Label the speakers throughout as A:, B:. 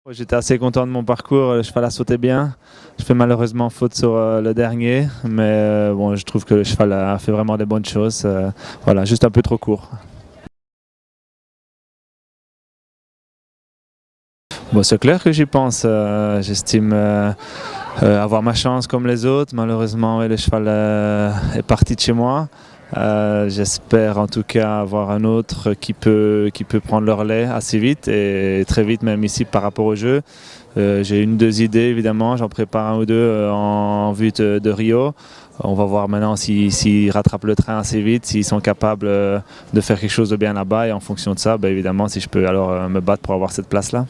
A: J'étais assez content de mon parcours, le cheval a sauté bien. Je fais malheureusement faute sur le dernier, mais bon, je trouve que le cheval a fait vraiment des bonnes choses. Voilà, juste un peu trop court. Bon, c'est clair que j'y pense. J'estime avoir ma chance comme les autres. Malheureusement, ouais, le cheval est parti de chez moi. J'espère en tout cas avoir un autre qui peut prendre le relais assez vite et très vite même ici par rapport au jeu. J'ai une, deux idées évidemment, j'en prépare un ou deux en vue de Rio. On va voir maintenant s'ils rattrapent le train assez vite, s'ils sont capables de faire quelque chose de bien là-bas et en fonction de ça, ben, évidemment si je peux alors me battre pour avoir cette place-là.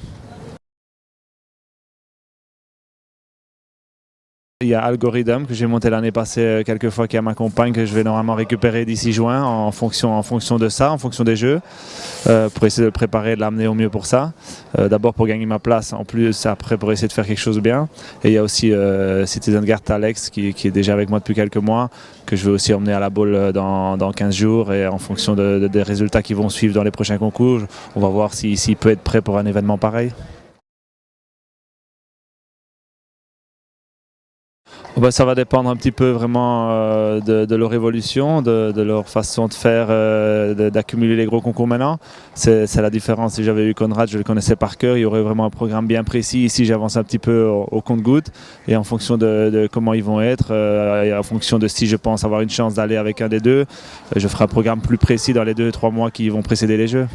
A: Il y a Algorithm que j'ai monté l'année passée quelques fois qui m'accompagne, que je vais normalement récupérer d'ici juin en fonction de ça, en fonction des jeux, pour essayer de le préparer et de l'amener au mieux pour ça. D'abord pour gagner ma place, en plus après pour essayer de faire quelque chose de bien. Et il y a aussi Citizen Guard Alex qui est déjà avec moi depuis quelques mois, que je vais aussi emmener à la boule dans 15 jours et en fonction des résultats qui vont suivre dans les prochains concours, on va voir s'il peut être prêt pour un événement pareil. Bah, ça va dépendre un petit peu vraiment de leur évolution, de leur façon de faire, d'accumuler les gros concours maintenant. C'est la différence. Si j'avais eu Conrad, je le connaissais par cœur, il y aurait vraiment un programme bien précis. Ici, j'avance un petit peu au compte-gouttes et en fonction de comment ils vont être, et en fonction de si je pense avoir une chance d'aller avec un des deux, je ferai un programme plus précis dans les 2-3 mois qui vont précéder les Jeux.